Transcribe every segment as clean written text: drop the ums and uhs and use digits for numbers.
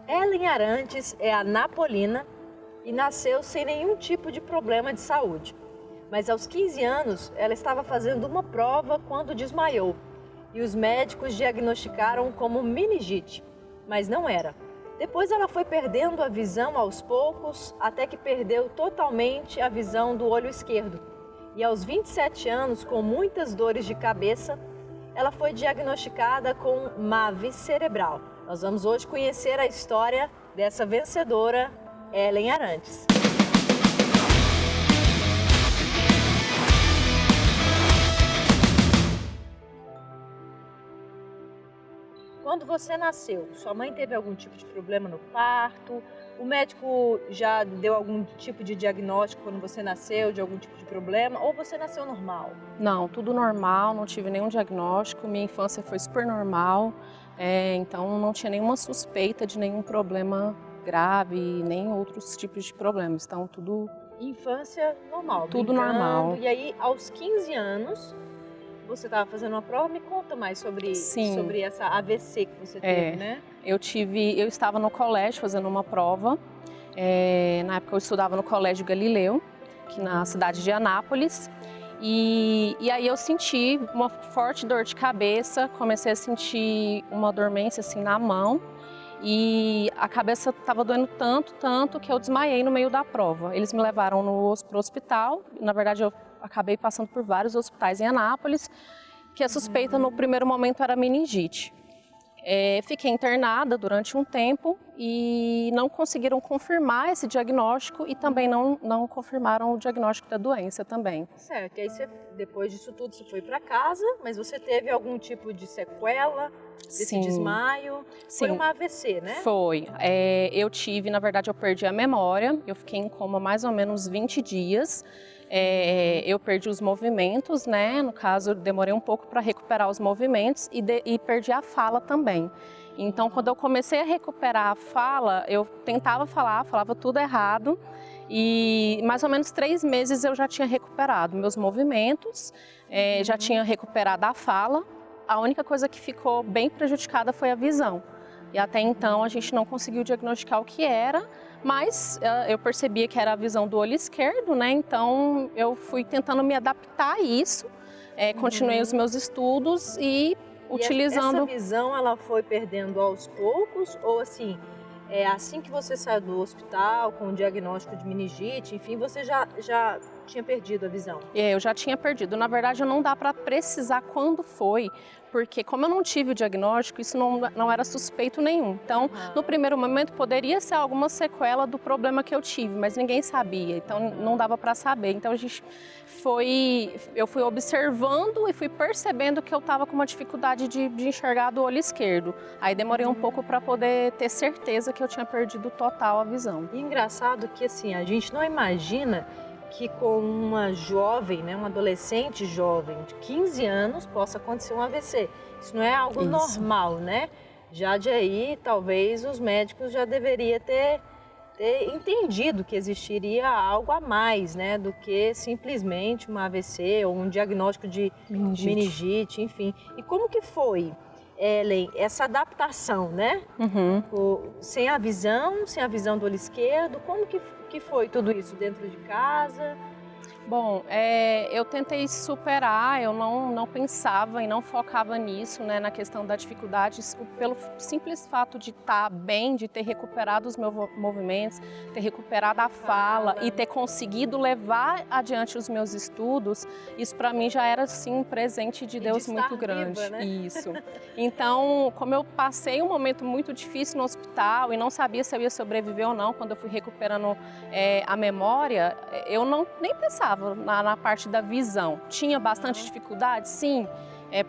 Ellen Arantes é a napolina e nasceu sem nenhum tipo de problema de saúde. Mas aos 15 anos, ela estava fazendo uma prova quando desmaiou e os médicos diagnosticaram como meningite, mas não era. Depois ela foi perdendo a visão aos poucos, até que perdeu totalmente a visão do olho esquerdo. E aos 27 anos, com muitas dores de cabeça, ela foi diagnosticada com MAVE cerebral. Nós vamos hoje conhecer a história dessa vencedora, Ellen Arantes. Quando você nasceu, sua mãe teve algum tipo de problema no parto? O médico já deu algum tipo de diagnóstico quando você nasceu, de algum tipo de problema? Ou você nasceu normal? Não, tudo normal, não tive nenhum diagnóstico, minha infância foi super normal, então não tinha nenhuma suspeita de nenhum problema grave, nem outros tipos de problemas, então tudo... Infância normal, Tudo brincando. normal. E aí, aos 15 anos, você estava fazendo uma prova, me conta mais sobre essa AVC que você teve, né? Eu estava no colégio fazendo uma prova, na época eu estudava no Colégio Galileu, aqui na cidade de Anápolis, e aí eu senti uma forte dor de cabeça, comecei a sentir uma dormência assim na mão, e a cabeça estava doendo tanto que eu desmaiei no meio da prova. Eles me levaram para o hospital, na verdade eu acabei passando por vários hospitais em Anápolis, que a suspeita no primeiro momento era meningite. Fiquei internada durante um tempo e não conseguiram confirmar esse diagnóstico e também não confirmaram o diagnóstico da doença também. Certo, e aí depois disso tudo você foi para casa, mas você teve algum tipo de sequela desse desmaio? Sim. Foi uma AVC, né? Foi. Na verdade eu perdi a memória, eu fiquei em coma mais ou menos 20 dias. Eu perdi os movimentos, né? No caso, eu demorei um pouco para recuperar os movimentos e perdi a fala também. Então, quando eu comecei a recuperar a fala, eu tentava falar, falava tudo errado. E mais ou menos 3 meses eu já tinha recuperado meus movimentos, já tinha recuperado a fala. A única coisa que ficou bem prejudicada foi a visão. E até então a gente não conseguiu diagnosticar o que era, mas eu percebia que era a visão do olho esquerdo, né? Então eu fui tentando me adaptar a isso, continuei os meus estudos e utilizando... Essa visão ela foi perdendo aos poucos ou assim que você saiu do hospital com o diagnóstico de meningite, enfim, você já tinha perdido a visão? Eu já tinha perdido. Na verdade, não dá para precisar quando foi, porque como eu não tive o diagnóstico, isso não era suspeito nenhum. Então, no primeiro momento, poderia ser alguma sequela do problema que eu tive, mas ninguém sabia, então não dava para saber. Então, eu fui observando e fui percebendo que eu estava com uma dificuldade de enxergar do olho esquerdo. Aí demorei um pouco para poder ter certeza que eu tinha perdido total a visão. E engraçado que assim, a gente não imagina que com uma jovem, né, uma adolescente jovem de 15 anos possa acontecer um AVC. Isso não é algo normal, né? Já de aí, talvez os médicos já deveriam ter entendido que existiria algo a mais, né, do que simplesmente uma AVC ou um diagnóstico de meningite, enfim. E como que foi, Ellen, essa adaptação, né? Sem a visão do olho esquerdo, como que foi tudo isso dentro de casa? Bom, eu tentei superar, eu não pensava e não focava nisso, né, na questão da dificuldade, pelo simples fato de estar bem, de ter recuperado os meus movimentos, ter recuperado a fala e ter conseguido levar adiante os meus estudos, isso para mim já era assim um presente de Deus muito grande. Viva, né? Isso. Então, como eu passei um momento muito difícil no hospital e não sabia se eu ia sobreviver ou não, quando eu fui recuperando a memória, eu nem pensava na parte da visão. Tinha bastante dificuldade? Sim,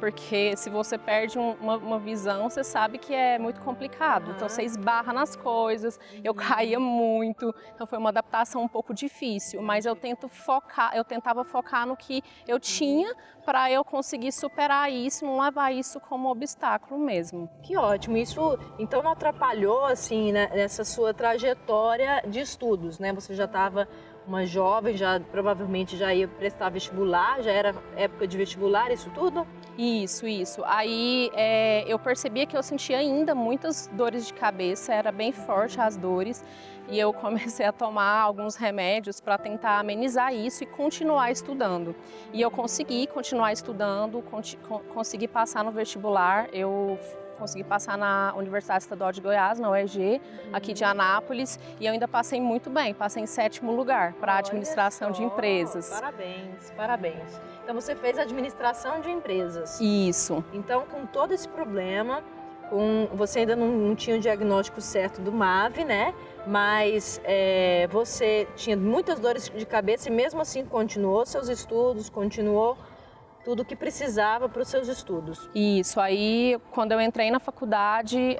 porque se você perde uma visão, você sabe que é muito complicado. Então você esbarra nas coisas, eu caía muito, então foi uma adaptação um pouco difícil, mas eu tentava focar no que eu tinha para eu conseguir superar isso, não levar isso como obstáculo mesmo. Que ótimo, isso então não atrapalhou assim, né, nessa sua trajetória de estudos, né? Você já estava uma jovem, já provavelmente já ia prestar vestibular, já era época de vestibular, isso tudo? Isso. Aí eu percebia que eu sentia ainda muitas dores de cabeça, era bem forte as dores, e eu comecei a tomar alguns remédios para tentar amenizar isso e continuar estudando. E eu consegui continuar estudando, consegui passar no vestibular, eu consegui passar na Universidade Estadual de Goiás, na UEG, aqui de Anápolis, e eu ainda passei muito bem, passei em 7º lugar para administração de empresas. Parabéns. Então você fez administração de empresas. Isso. Então, com todo esse problema, você ainda não tinha o diagnóstico certo do MAVE, né? Mas você tinha muitas dores de cabeça e mesmo assim continuou seus estudos, continuou tudo o que precisava para os seus estudos. Isso, aí quando eu entrei na faculdade,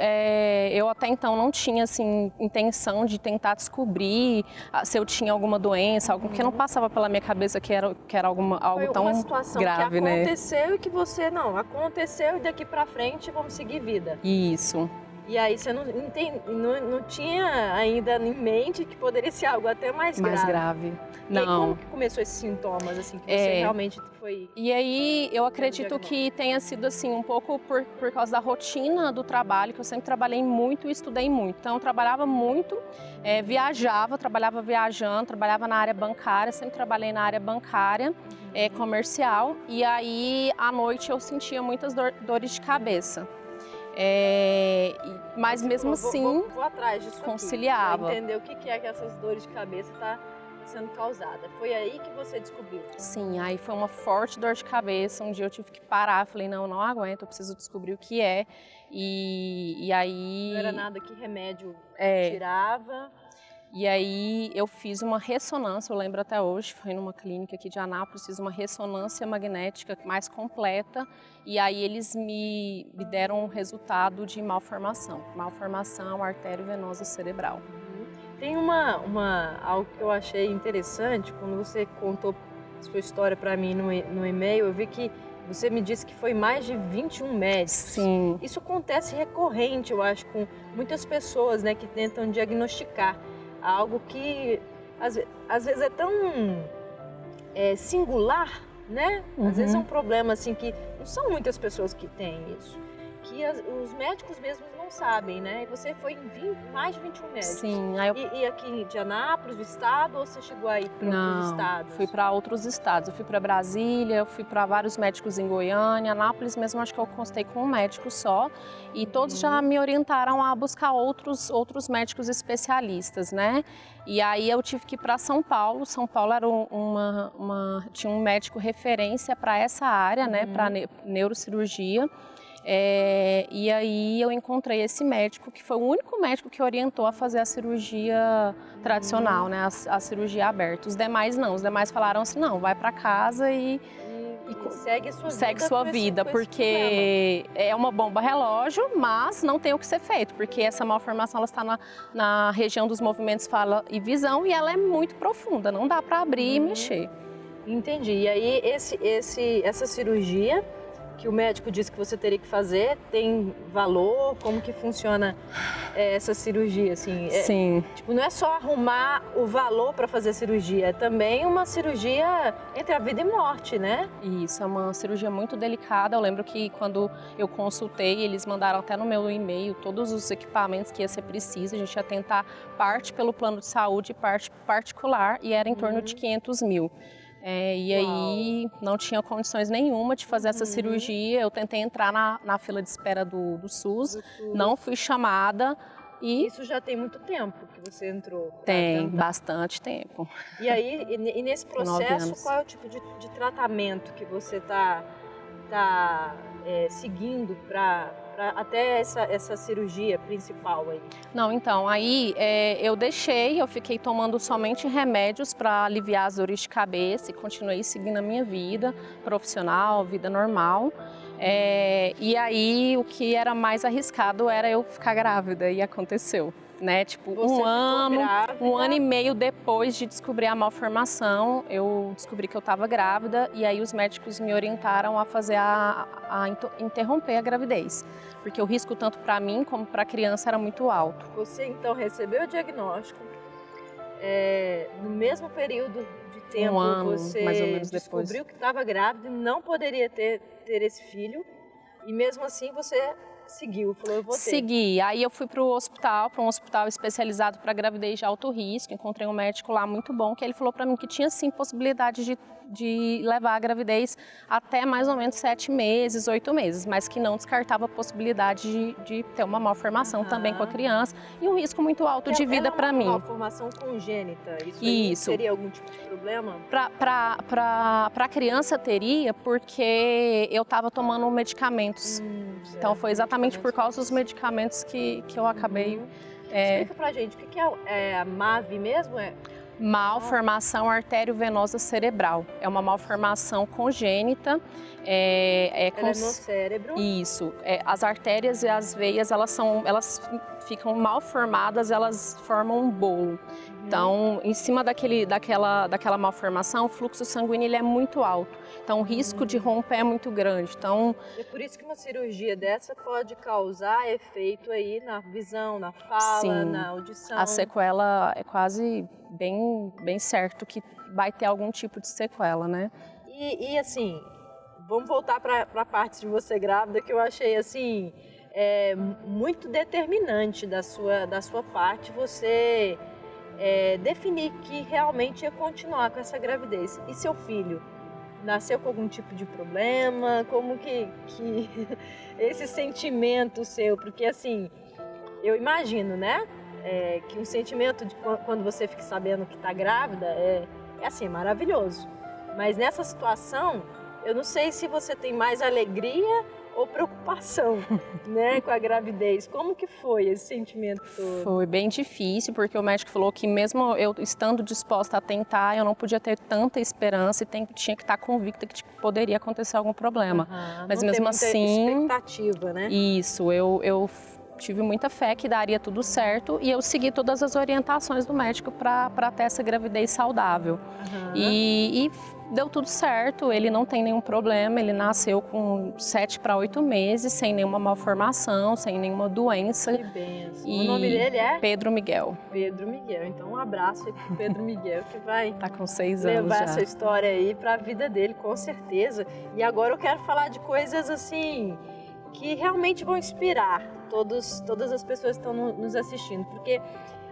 eu até então não tinha assim, intenção de tentar descobrir se eu tinha alguma doença, algo que não passava pela minha cabeça que era algo tão uma situação grave, que né? aconteceu e que você, não, aconteceu e daqui para frente vamos seguir vida. Isso. E aí você não tinha ainda em mente que poderia ser algo até mais grave. Não. E aí, como que começou esses sintomas, assim, que você realmente foi... E aí, eu acredito que tenha sido, assim, um pouco por causa da rotina do trabalho, que eu sempre trabalhei muito e estudei muito. Então, eu trabalhava muito, trabalhava viajando, trabalhava na área bancária, sempre trabalhei na área bancária, comercial. E aí, à noite, eu sentia muitas dores de cabeça. Mas mesmo assim, vou atrás disso conciliava. Para entender o que é que essas dores de cabeça tá sendo causada. Foi aí que você descobriu? Sim, aí foi uma forte dor de cabeça. Um dia eu tive que parar, falei, não aguento, eu preciso descobrir o que é. E aí... Não era nada que remédio tirava? E aí eu fiz uma ressonância, eu lembro até hoje, foi numa clínica aqui de Anápolis, fiz uma ressonância magnética mais completa e aí eles me deram um resultado de malformação arteriovenosa cerebral. Tem algo que eu achei interessante, quando você contou sua história para mim no e-mail, eu vi que você me disse que foi mais de 21 médicos. Sim. Isso acontece recorrente, eu acho, com muitas pessoas, né, que tentam diagnosticar algo que às vezes é tão singular, né? Às vezes é um problema assim que não são muitas pessoas que têm isso, que os médicos mesmos não sabem, né? E você foi em mais de 21 médicos. Sim. E aqui de Anápolis, do estado, ou você chegou aí para outros estados? Fui para outros estados. Eu fui para Brasília, eu fui para vários médicos em Goiânia, Anápolis mesmo acho que eu consultei com um médico só. E todos já me orientaram a buscar outros médicos especialistas, né? E aí eu tive que ir para São Paulo. São Paulo era tinha um médico referência para essa área, né? Para neurocirurgia. E aí eu encontrei esse médico, que foi o único médico que orientou a fazer a cirurgia tradicional, né, a cirurgia aberta. Os demais não, os demais falaram assim, não, vai para casa e segue sua vida, porque é uma bomba relógio, mas não tem o que ser feito, porque essa malformação ela está na região dos movimentos fala e visão e ela é muito profunda, não dá para abrir e mexer. Entendi. E aí essa cirurgia que o médico disse que você teria que fazer, tem valor? Como que funciona essa cirurgia? Assim, Sim. Tipo, não é só arrumar o valor para fazer a cirurgia, é também uma cirurgia entre a vida e morte, né? Isso, é uma cirurgia muito delicada. Eu lembro que quando eu consultei, eles mandaram até no meu e-mail todos os equipamentos que ia ser preciso. A gente ia tentar parte pelo plano de saúde, parte particular, e era em torno de 500 mil. E aí não tinha condições nenhuma de fazer essa cirurgia. Eu tentei entrar na fila de espera do SUS, não fui chamada. E isso já tem muito tempo que você entrou? Tem, bastante tempo. E aí, e nesse processo, qual é o tipo de tratamento que você está seguindo para até essa cirurgia principal aí? Não, então, aí eu fiquei tomando somente remédios para aliviar as dores de cabeça e continuei seguindo a minha vida profissional, vida normal. E aí o que era mais arriscado era eu ficar grávida e aconteceu. Né? Tipo, um ano e meio depois de descobrir a malformação, eu descobri que eu estava grávida e aí os médicos me orientaram a fazer interromper a gravidez, porque o risco tanto para mim como para a criança era muito alto. Você então recebeu o diagnóstico, no mesmo período de tempo, ano, você mais ou menos depois. descobriu que estava grávida e não poderia ter esse filho, e mesmo assim você seguiu, falou, eu vou ter. Segui. Aí eu fui para um hospital especializado para gravidez de alto risco. Encontrei um médico lá muito bom, que ele falou para mim que tinha sim possibilidade de levar a gravidez até mais ou menos 7 meses, 8 meses, mas que não descartava a possibilidade de ter uma malformação também com a criança e um risco muito alto de vida para mim. Malformação congênita, isso. Aí seria algum tipo de problema? Para a criança teria, porque eu estava tomando medicamentos. Então foi exatamente por causa dos medicamentos que eu acabei... Explica pra gente, o que é a MAVE mesmo? Malformação arteriovenosa cerebral. É uma malformação congênita. Ela é no cérebro? Isso. As artérias e as veias, elas ficam mal formadas, elas formam um bolo. Então, em cima daquela malformação, o fluxo sanguíneo ele é muito alto. Então, o risco de romper é muito grande. Então, é por isso que uma cirurgia dessa pode causar efeito aí na visão, na fala, sim, na audição. A sequela é quase bem certo que vai ter algum tipo de sequela, né? E assim, vamos voltar para a parte de você grávida, que eu achei assim muito determinante da sua parte você definir que realmente ia continuar com essa gravidez. E seu filho? Nasceu com algum tipo de problema? Como que esse sentimento seu? Porque assim, eu imagino, né? Que um sentimento de quando você fica sabendo que está grávida assim, maravilhoso. Mas nessa situação, eu não sei se você tem mais alegria ou preocupação, né, com a gravidez. Como que foi esse sentimento todo? Foi bem difícil, porque o médico falou que mesmo eu estando disposta a tentar, eu não podia ter tanta esperança e tinha que estar convicta que poderia acontecer algum problema. Mas não mesmo tem muita assim, expectativa, né? Isso, eu tive muita fé que daria tudo certo e eu segui todas as orientações do médico para ter essa gravidez saudável. E deu tudo certo, ele não tem nenhum problema, ele nasceu com 7 para 8 meses, sem nenhuma malformação, sem nenhuma doença. Que benção. O nome dele é? Pedro Miguel. Pedro Miguel. Então um abraço aí pro Pedro Miguel, que vai tá com 6 anos levar já. Essa história aí para a vida dele, com certeza. E agora eu quero falar de coisas assim que realmente vão inspirar todas as pessoas que estão nos assistindo, porque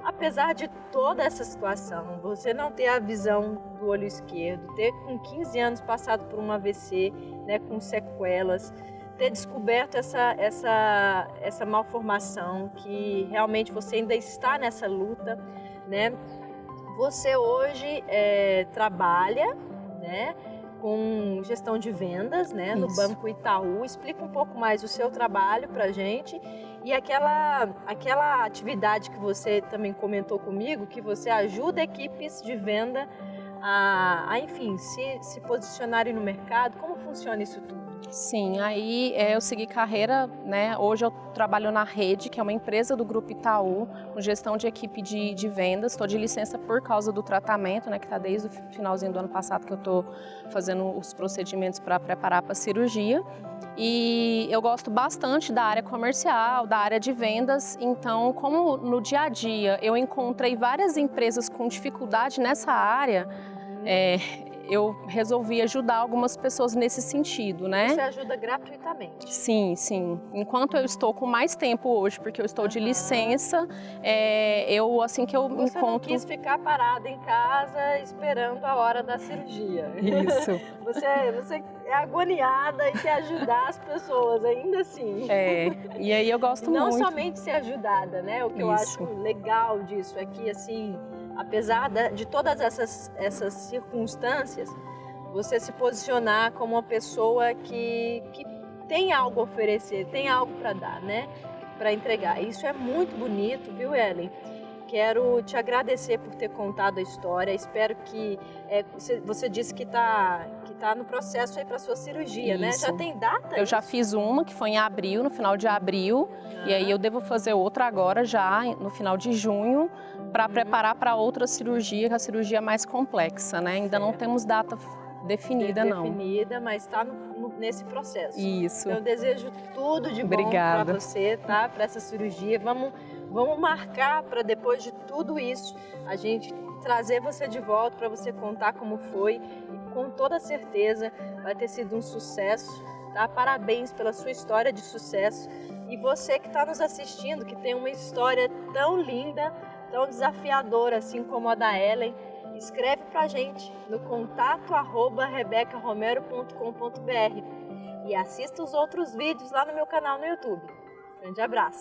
apesar de toda essa situação, você não ter a visão do olho esquerdo, ter com 15 anos passado por um AVC, né, com sequelas, ter descoberto essa malformação, que realmente você ainda está nessa luta, né? Você hoje trabalha, né, com gestão de vendas, né, no Banco Itaú. Explica um pouco mais o seu trabalho pra gente e aquela atividade que você também comentou comigo, que você ajuda equipes de venda enfim, se posicionarem no mercado. Como funciona isso tudo? Sim, aí eu segui carreira, né? Hoje eu trabalho na Rede, que é uma empresa do Grupo Itaú, com gestão de equipe de vendas. Estou de licença por causa do tratamento, né? Que está desde o finalzinho do ano passado que eu estou fazendo os procedimentos para preparar para a cirurgia. E eu gosto bastante da área comercial, da área de vendas. Então, como no dia a dia eu encontrei várias empresas com dificuldade nessa área, eu resolvi ajudar algumas pessoas nesse sentido, né? Você ajuda gratuitamente? Sim, sim. Enquanto eu estou com mais tempo hoje, porque eu estou de licença, assim que eu encontro... Você não quis ficar parada em casa esperando a hora da cirurgia. Isso. Você é agoniada e quer ajudar as pessoas, ainda assim. E aí eu gosto não muito. Não somente ser ajudada, né? O que eu acho legal disso é que, assim, apesar de todas essas circunstâncias, você se posicionar como uma pessoa que tem algo a oferecer, tem algo para dar, né? Para entregar. Isso é muito bonito, viu, Ellen? Quero te agradecer por ter contado a história. Espero que você disse que tá no processo aí para sua cirurgia, né? Já tem data? Eu já fiz uma que foi em abril, no final de abril, e aí eu devo fazer outra agora já no final de junho para preparar para outra cirurgia, que é a cirurgia mais complexa, né? Ainda não temos data definida, não. Definida, mas está nesse processo. Isso. Então, eu desejo tudo de bom para você, tá? Para essa cirurgia. Vamos marcar para depois de tudo isso a gente trazer você de volta para você contar como foi e com toda certeza vai ter sido um sucesso, tá? Parabéns pela sua história de sucesso e você que está nos assistindo, que tem uma história tão linda, tão desafiadora assim como a da Ellen, escreve pra gente no contato@rebecaromero.com.br e assista os outros vídeos lá no meu canal no YouTube. Grande abraço!